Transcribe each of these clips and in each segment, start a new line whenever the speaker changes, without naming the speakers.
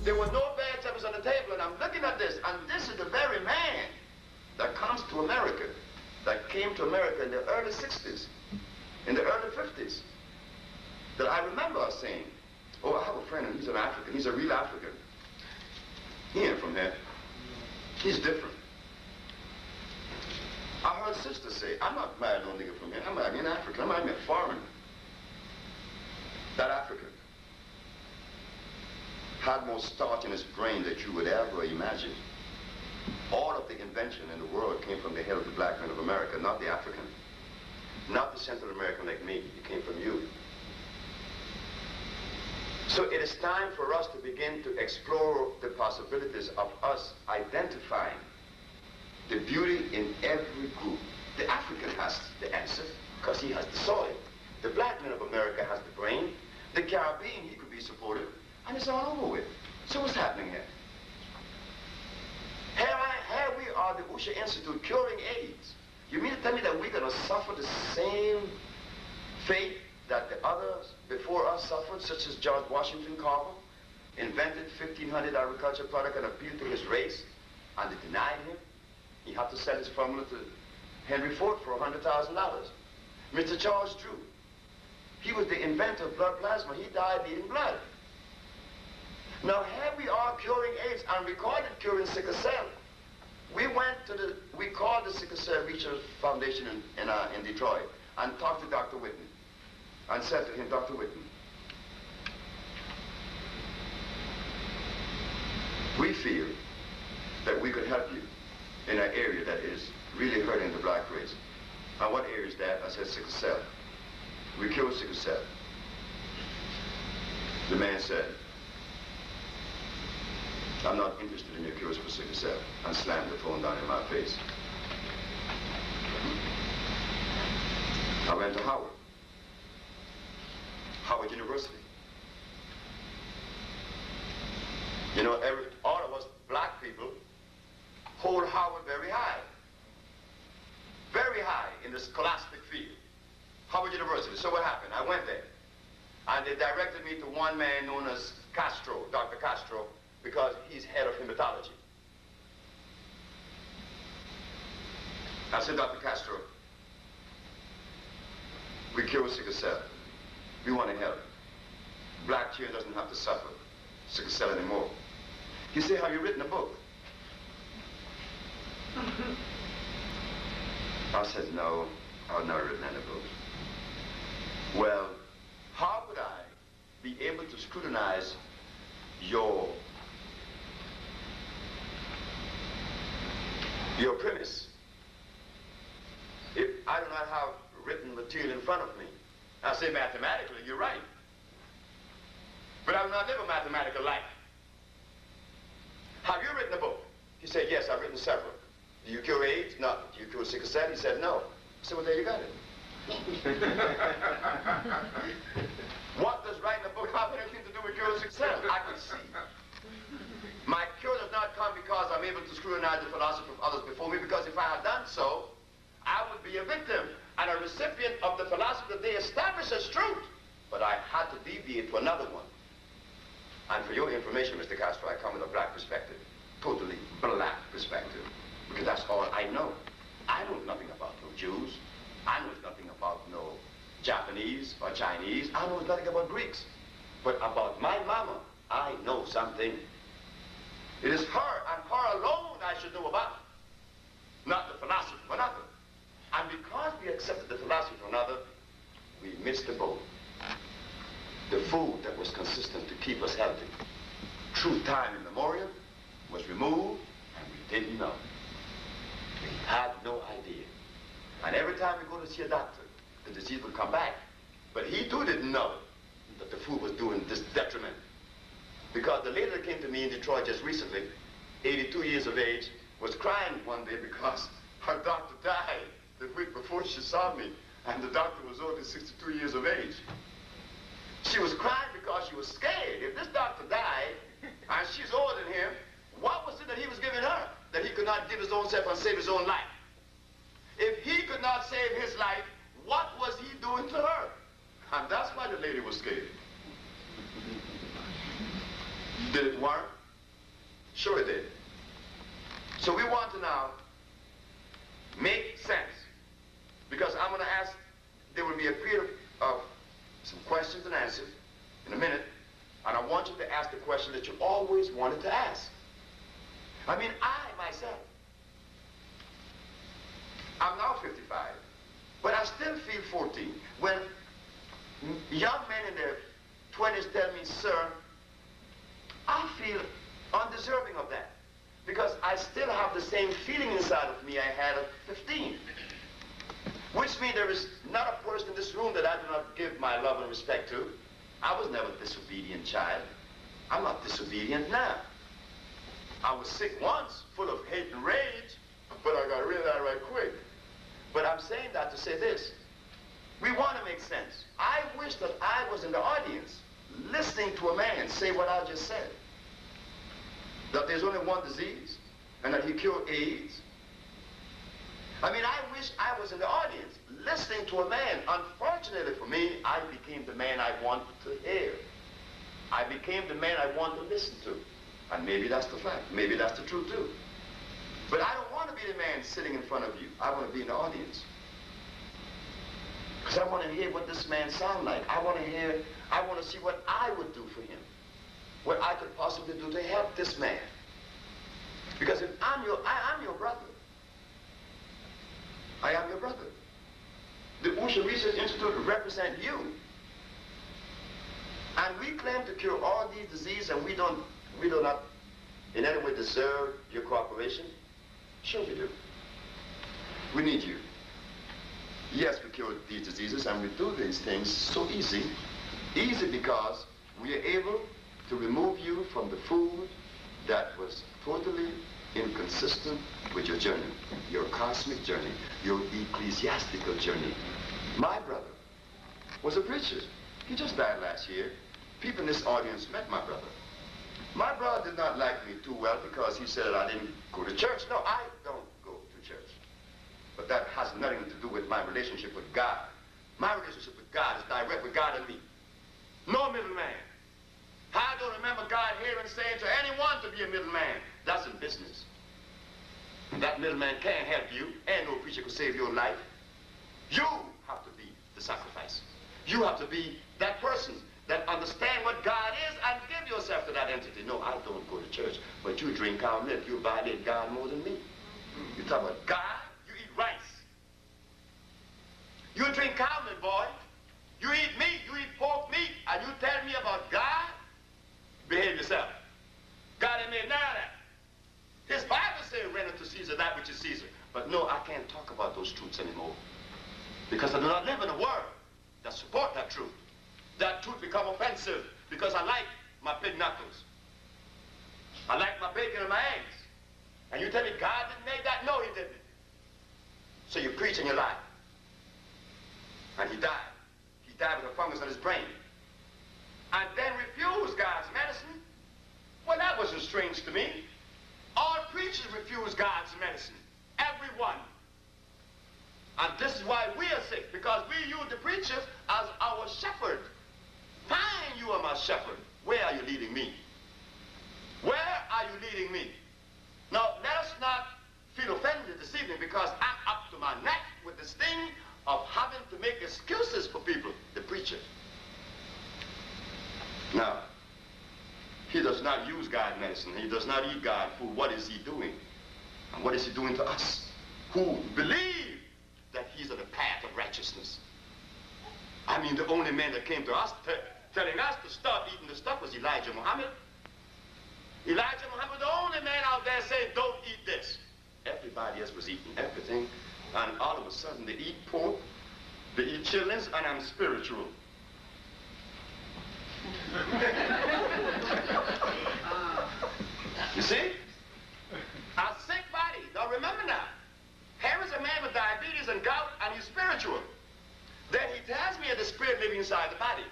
There were no vegetables on the table, and I'm looking at this, and this is the very man that comes to America, that came to America in the early 60s, in the early 50s, that I remember saying, oh, I have a friend, and he's an African. He's a real African. He ain't from here. He's different. I heard sisters say, I'm not married no nigga from here. I'm married an African. I'm married a foreigner. That African had more starch in his brain that you would ever imagine. All of the invention in the world came from the head of the black man of America, not the African. Not the Central American like me. It came from you. So it is time for us to begin to explore the possibilities of us identifying the beauty in every group. The African has the answer because he has the soil. The black man of America has the brain. The Caribbean, he could be supported. And it's all over with. So what's happening here? Here we are, the Usha Institute, curing AIDS. You mean to tell me that we're going to suffer the same fate that the others before us suffered, such as George Washington Carver, invented 1,500 agriculture products and appealed to his race, and they denied him? He had to sell his formula to Henry Ford for $100,000. Mr. Charles Drew, he was the inventor of blood plasma. He died needing blood. Now here we are curing AIDS, and we called it curing sickle cell. We called the Sickle Cell Research Foundation in Detroit and talked to Dr. Whitney and said to him, Dr. Whitney, we feel that we could help you in an area that is really hurting the black race. And what area is that? I said sickle cell. We cure sickle cell. The man said, I'm not interested in your cures for sickle cell, and slammed the phone down in my face. I went to Howard University. You know, all of us black people hold Howard very high in the scholastic field. Howard University. So what happened? I went there, and they directed me to one man known as Castro, Dr. Castro, because he's head of hematology. I said, Dr. Castro, we cure sickle cell. We want to help. Black children doesn't have to suffer sickle cell anymore. He said, have you written a book? I said, no, I've never written any books. Well, how would I be able to scrutinize your premise if I do not have written material in front of me? I say mathematically, you're right. But I will not live a mathematical life. Have you written a book? He said, yes, I've written several. Do you cure AIDS? No. Do you cure sickle cell? He said, no. I said, well, there you got it. What does writing a book have anything to do with curing sickle cell? I can see. My cure does not come because I'm able to scrutinize the philosophy of others before me, because if I had done so, I would be a victim and a recipient of the philosophy that they established as truth. But I had to deviate to another one. And for your information, Mr. Castro, I come with a black perspective. Totally black perspective. Because that's all I know. I know nothing about no Jews. I know nothing about no Japanese or Chinese. I know nothing about Greeks. But about my mama, I know something. It is her and her alone I should know about, not the philosophy of another. And because we accepted the philosophy of another, we missed the boat. The food that was consistent to keep us healthy through time immemorial was removed, and we didn't know. We had no idea. And every time we go to see a doctor, the disease would come back. But he too didn't know that the food was doing this detriment. Because the lady that came to me in Detroit just recently, 82 years of age, was crying one day because her doctor died the week before she saw me, and the doctor was only 62 years of age. She was crying because she was scared. If this doctor died, and she's older than him, what was it that he was giving her that he could not give his own self and save his own life? If he could not save his life, what was he doing to her? And that's why the lady was scared. Did it work? Sure it did. So we want to now make sense. Because I'm going to ask, there will be a period of some questions and answers in a minute. And I want you to ask the question that you always wanted to ask. I mean, I, myself, I'm now 55, but I still feel 14. When young men in their 20s tell me, sir, I feel undeserving of that. Because I still have the same feeling inside of me I had at 15. Which means there is not a person in this room that I do not give my love and respect to. I was never a disobedient child. I'm not disobedient now. I was sick once, full of hate and rage, but I got rid of that right quick. But I'm saying that to say this. We want to make sense. I wish that I was in the audience, listening to a man say what I just said. That there's only one disease, and that he cured AIDS. I mean, I wish I was in the audience, listening to a man. Unfortunately for me, I became the man I wanted to hear. I became the man I want to listen to. And maybe that's the fact. Maybe that's the truth too. But I don't want to be the man sitting in front of you. I want to be in the audience. Because I want to hear what this man sounds like. I want to see what I would do for him. What I could possibly do to help this man. Because if I'm your brother. I am your brother. The Ocean Research Institute represents you. And we claim to cure all these diseases, and we do not in any way deserve your cooperation. Sure we do. We need you. Yes, we cure these diseases, and we do these things so easy. Easy because we are able to remove you from the food that was totally inconsistent with your journey, your cosmic journey, your ecclesiastical journey. My brother was a preacher. He just died last year. People in this audience met my brother. My brother did not like me too well because he said I didn't go to church. No, I don't go to church. But that has nothing to do with my relationship with God. My relationship with God is direct with God and me. No middleman. I don't remember God hearing saying to anyone to be a middleman. That's in business. And that middleman can't help you, and no preacher can save your life. You have to be the sacrifice. You have to be that person that understand what God is and give yourself to that entity. No, I don't go to church, but you drink cow milk. You violate God more than me. You talk about God, you eat rice. You drink cow milk, boy. You eat meat, you eat pork meat, and you tell me about God? Behave yourself. God ain't made none of that. His Bible says, render to Caesar that which is Caesar. But no, I can't talk about those truths anymore. Because I do not live in a world that support that truth. That truth become offensive because I like my pig knuckles. I like my bacon and my eggs. And you tell me God didn't make that? No, he didn't. So you preach and you lie. And he died. He died with a fungus on his brain. And then refused God's medicine. Well, that wasn't strange to me. All preachers refuse God's medicine. Everyone. And this is why we are sick, because we use the preacher as our shepherd. Fine, you are my shepherd. Where are you leading me? Where are you leading me? Now, let us not feel offended this evening because I'm up to my neck with this thing of having to make excuses for people, the preacher. Now, he does not use God's medicine. He does not eat God's food. What is he doing? And what is he doing to us who believe that he's on the path of righteousness? I mean, the only man that came to us telling us to stop eating the stuff was Elijah Muhammad. Elijah Muhammad, the only man out there saying, don't eat this. Everybody else was eating everything. And all of a sudden, they eat pork, they eat chitlins, and I'm spiritual. You see? A sick body. Now remember now, here is a man with diabetes and gout, and he's spiritual. Then he tells me that the spirit living inside the body.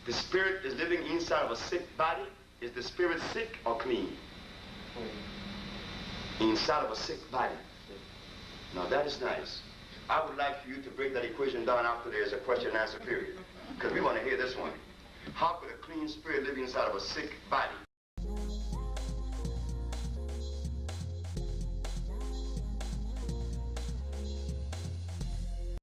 The spirit is living inside of a sick body. Is the spirit sick or clean? Inside of a sick body. Now that is nice. I would like for you to break that equation down after there's a question and answer period. Because we want to hear this one. How could a clean spirit live inside of a sick body?